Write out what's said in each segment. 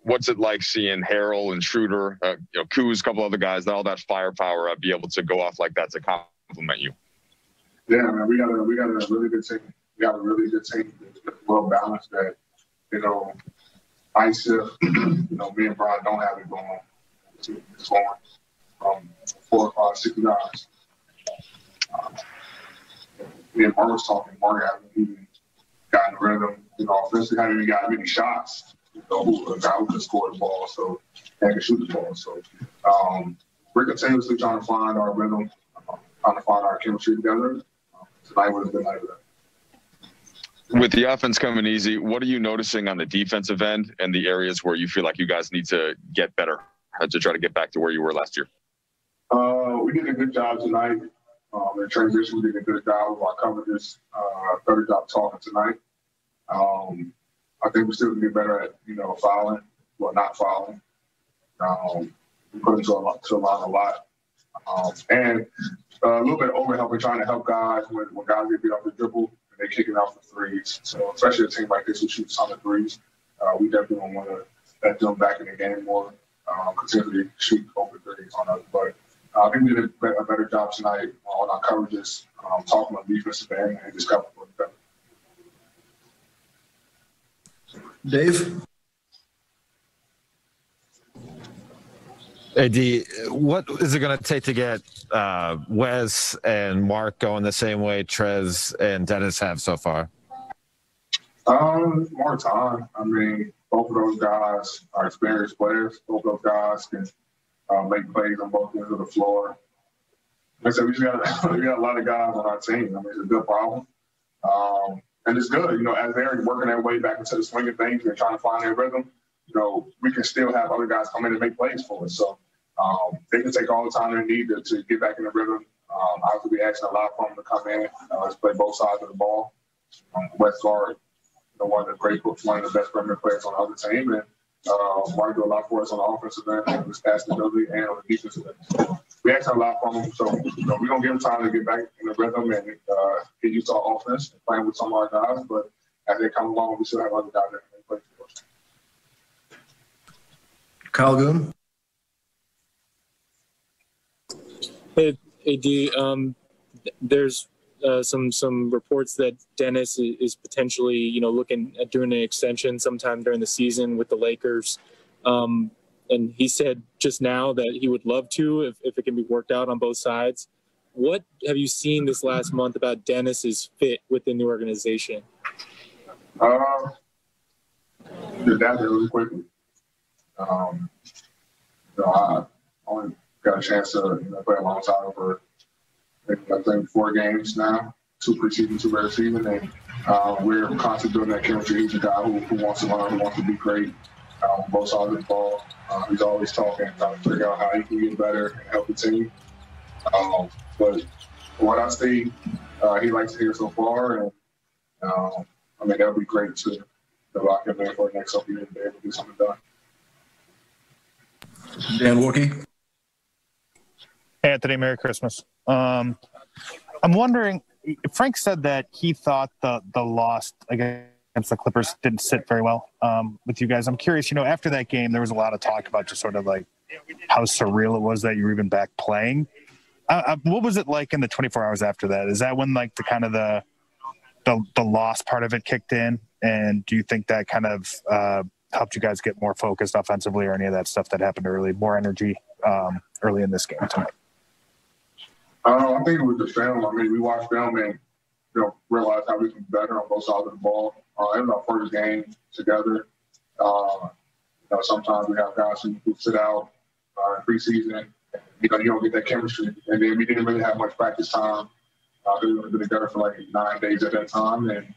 what's it like seeing Harrell and Schroeder, Kuz, a couple other guys, all that firepower, be able to go off like that to compliment you? Yeah, man, we got a really good team. We got a really good team that's well balanced. That nice if me and Brian don't have it going on. It's going from 4 or 5, 6 guys. Me and Mark was talking. Mark hasn't even gotten the rhythm. Offensively, hadn't even got many shots. A guy who can score the ball, so and can shoot the ball. So we're continuously trying to find our rhythm, trying to find our chemistry together. Tonight was a good night for that. With the offense coming easy, what are you noticing on the defensive end and the areas where you feel like you guys need to get better to try to get back to where you were last year? We did a good job tonight. In transition, we did a good job with our coverages. Better job talking tonight. I think we still can get better at, fouling, not fouling. We put into a lot. And a little bit of overhelp. We're trying to help guys when guys get beat off the dribble and they're kicking out for threes. So especially a team like this who shoots on the threes, we definitely want to let them back in the game more, continue to shoot open threes on us. But I think we did a better job tonight on our coverages, talking on defensive end and just covering for better. Dave? AD, what is it going to take to get Wes and Mark going the same way Trez and Dennis have so far? More time. I mean, both of those guys are experienced players. Both of those guys can make plays on both ends of the floor. Like I said, we got a lot of guys on our team. I mean, it's a good problem. And it's good, as they're working their way back into the swing of things and trying to find their rhythm, we can still have other guys come in and make plays for us. So they can take all the time they need to get back in the rhythm. Obviously, we're asking a lot from them to come in. Let's play both sides of the ball. West Guard, one of the best perimeter players on the other team. And Mark do a lot for us on the offensive end, and his passing ability, and on the defensive end. So we ask a lot from him. So we're going to give him time to get back in the rhythm and get used to our offense and playing with some of our guys. But as they come along, we still have other guys that can play for us. Kyle Goon. Hey, AD. There's some reports that Dennis is potentially, looking at doing an extension sometime during the season with the Lakers. And he said just now that he would love to if it can be worked out on both sides. What have you seen this last month about Dennis's fit within the organization? He adapted really quickly. I only got a chance to play alongside him for I think 4 games now, 2 preseason, 2 regular season, and we're constantly building that chemistry. He's a guy who wants to learn, who wants to be great on both sides of the ball. He's always talking, trying to figure out how he can get better and help the team. But from what I see, he likes it here so far, and that would be great to lock him in for the next couple years and be able to do something done. Dan Wookie. Anthony, Merry Christmas. I'm wondering, Frank said that he thought the loss against the Clippers didn't sit very well with you guys. I'm curious, after that game, there was a lot of talk about just sort of like how surreal it was that you were even back playing. What was it like in the 24 hours after that? Is that when like the kind of the loss part of it kicked in? And do you think that kind of helped you guys get more focused offensively or any of that stuff that happened early, more energy early in this game tonight? I think it was the film. I mean, we watched film and realized how we can be better on both sides of the ball. It was our first game together. Sometimes we have guys who sit out in preseason. You don't get that chemistry. And then we didn't really have much practice time. We were together for like 9 days at that time. And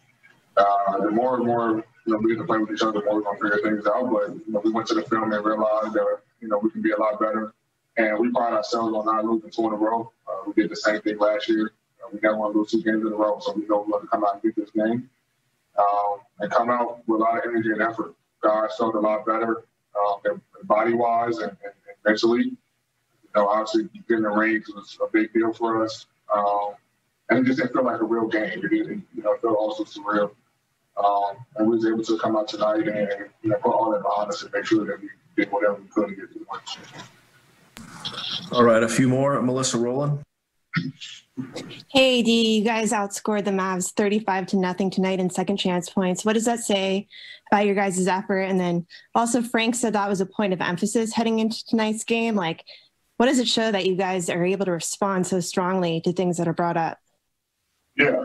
the more and more we get to play with each other, the more we're going to figure things out. But we went to the film and realized that we can be a lot better. And we pride ourselves on not losing 2 in a row. We did the same thing last year. We never want to lose 2 games in a row, so we know we want to come out and get this game. And come out with a lot of energy and effort. Guys felt a lot better body-wise and mentally. Obviously getting the range was a big deal for us. And it just didn't feel like a real game. It felt also surreal. And we was able to come out tonight and put all that behind us and make sure that we did whatever we could to get through the match. All right, a few more. Melissa Rowland. Hey, D, you guys outscored the Mavs 35-0 tonight in second chance points. What does that say about your guys' effort? And then also Frank said that was a point of emphasis heading into tonight's game. Like, what does it show that you guys are able to respond so strongly to things that are brought up? Yeah,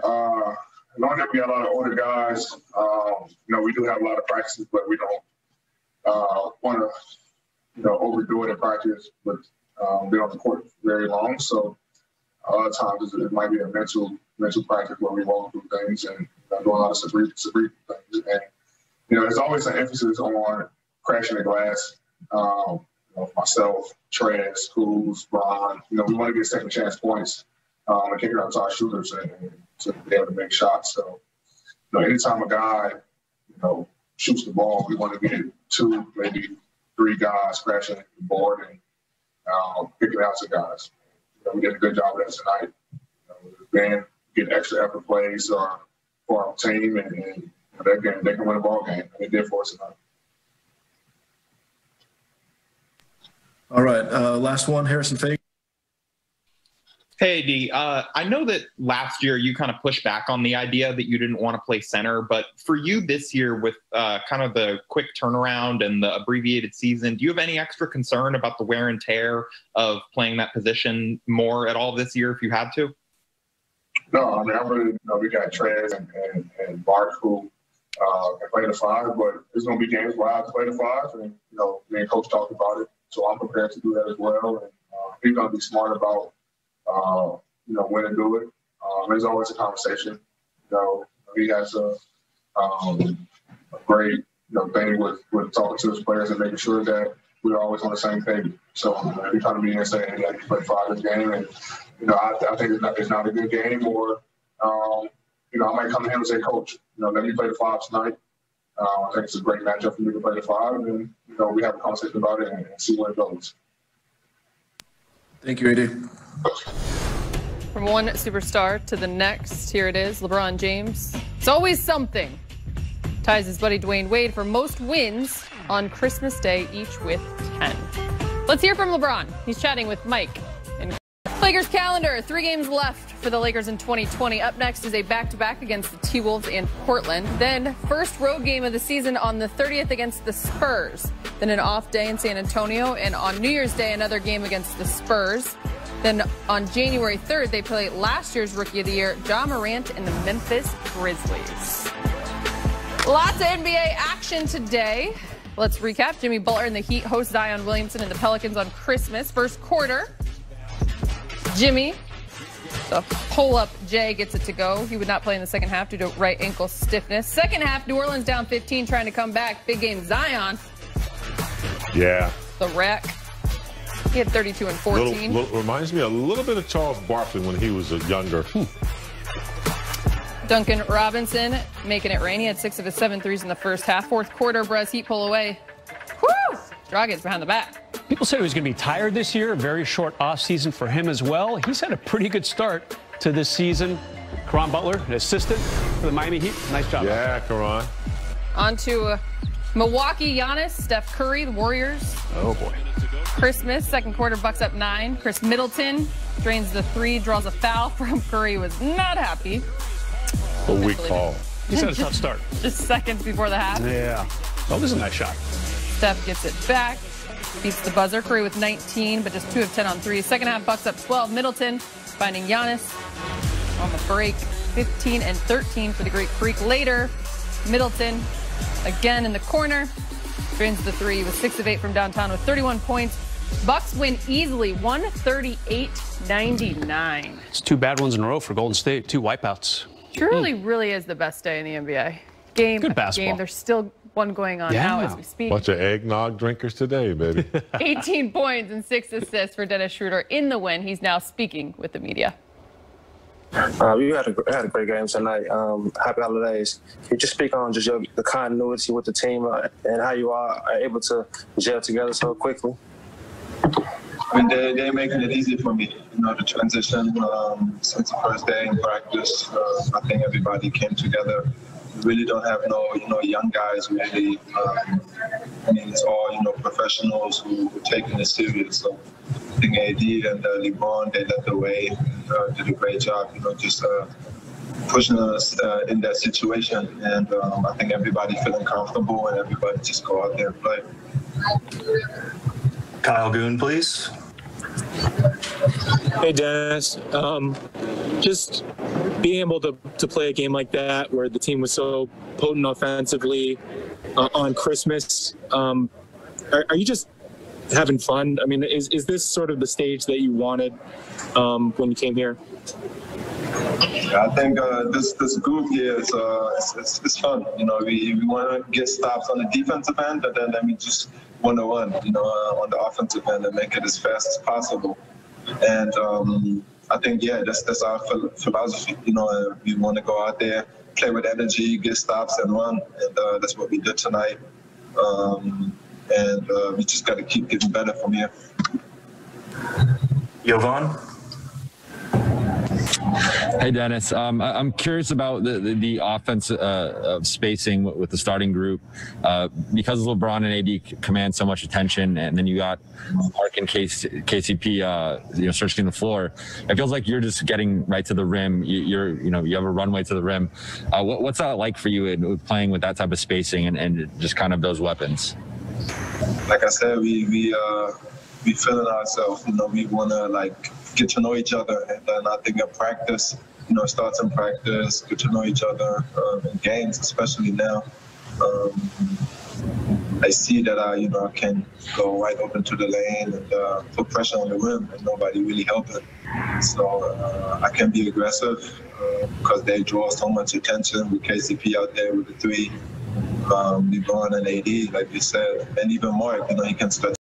knowing that we got a lot of older guys, we do have a lot of practices, but we don't want to, overdo it in practice, but be on the court very long. So a lot of times it might be a mental practice where we walk through things and do a lot of cerebral things. And, there's always an emphasis on crashing the glass. Myself, Trez, Kuz, Ron, we want to get second chance points and kick it out to our shooters and to be able to make shots. So, anytime a guy, shoots the ball, we want to get 2, maybe 3 guys crashing the board and picking out to guys. We did a good job of that tonight. Then get extra effort plays for our team, and they can win a ball game. And they did for us tonight. All right, last one, Harrison Fake. Hey, D. I know that last year you kind of pushed back on the idea that you didn't want to play center, but for you this year with kind of the quick turnaround and the abbreviated season, do you have any extra concern about the wear and tear of playing that position more at all this year if you had to? No, I mean, I really, we got Trez and Bart who can play the 5, but there's going to be games where I have to play the 5, and, me and Coach talked about it, so I'm prepared to do that as well, and he's going to be smart about when to do it. There's always a conversation. He has a great, thing with talking to his players and making sure that we're always on the same page. So every time we in saying, "Yeah, you play 5 this game," and I think it's not a good game, or I might come to him and say, "Coach, let me play the 5 tonight. I think it's a great matchup for me to play the 5," and we have a conversation about it and see where it goes. Thank you, AD. From one superstar to the next, here it is, LeBron James. It's always something. Ties his buddy Dwayne Wade for most wins on Christmas Day, each with 10. Let's hear from LeBron. He's chatting with Mike. Lakers calendar, 3 games left for the Lakers in 2020. Up next is a back-to-back against the T-Wolves and Portland. Then first road game of the season on the 30th against the Spurs. Then an off day in San Antonio, and on New Year's Day, another game against the Spurs. Then on January 3rd, they play last year's Rookie of the Year, Ja Morant and the Memphis Grizzlies. Lots of NBA action today. Let's recap. Jimmy Butler and the Heat host Zion Williamson and the Pelicans on Christmas. First quarter, Jimmy, the pull-up Jay, gets it to go. He would not play in the second half due to right ankle stiffness. Second half, New Orleans down 15, trying to come back. Big game, Zion. Yeah. The wreck. He had 32 and 14. Reminds me a little bit of Charles Barkley when he was younger. Duncan Robinson making it rain. He had 6 of his 7 threes in the first half. Fourth quarter, Brez Heat pull away. Woo! Dragic behind the back. People said he was going to be tired this year. A very short offseason for him as well. He's had a pretty good start to this season. Caron Butler, an assistant for the Miami Heat. Nice job. Yeah, Caron. On to Milwaukee, Giannis, Steph Curry, the Warriors. Oh, boy. Christmas, second quarter, Bucks up 9. Chris Middleton drains the 3, draws a foul from Curry, was not happy. A weak call. He's had a tough start. Just seconds before the half. Yeah. Oh, this is a nice shot. Steph gets it back, beats the buzzer. Curry with 19, but just 2 of 10 on 3. Second half, Bucks up 12. Middleton finding Giannis on the break. 15 and 13 for the Greek Freak. Later, Middleton again in the corner. Drains the 3 with 6 of 8 from downtown with 31 points. Bucks win easily, 138-99. It's 2 bad ones in a row for Golden State. 2 wipeouts. Truly, really is the best day in the NBA. Game Good basketball. game. There's still one going on now as we speak. Bunch of eggnog drinkers today, baby. 18 points and 6 assists for Dennis Schroeder in the win. He's now speaking with the media. We had a great game tonight. Happy holidays. Can you just speak on just the continuity with the team and how you are able to gel together so quickly? I mean, they're making it easy for me, the transition since the first day in practice. I think everybody came together we really don't have no young guys really. I mean, it's all professionals who are taking it serious. So I think AD and LeBron, they led the way, did a great job. Just pushing us in that situation, and I think everybody feeling comfortable and everybody just go out there and play. Kyle Goon, please. Hey, Dennis. Just being able to play a game like that where the team was so potent offensively on Christmas, are you just having fun? I mean, is this sort of the stage that you wanted when you came here? I think this group here is it's fun. We want to get stops on the defensive end, but then we just want to run, on the offensive end and make it as fast as possible. And I think, that's our philosophy. We want to go out there, play with energy, get stops, and run. And that's what we did tonight. And we just got to keep getting better from here. Jovan? Hey, Dennis. I'm curious about the offense spacing with the starting group because LeBron and AD command so much attention, and then you got Mark and KCP, searching the floor. It feels like you're just getting right to the rim. You have a runway to the rim. What's that like for you in playing with that type of spacing and just kind of those weapons? Like I said, we feeling ourselves. We want to get to know each other, and then I think in practice, starts in practice, get to know each other in games, especially now. I see that I can go right open to the lane and put pressure on the rim, and nobody really helping. So I can be aggressive because they draw so much attention with KCP out there with the three, LeBron and AD, like you said, and even Mark. He can stretch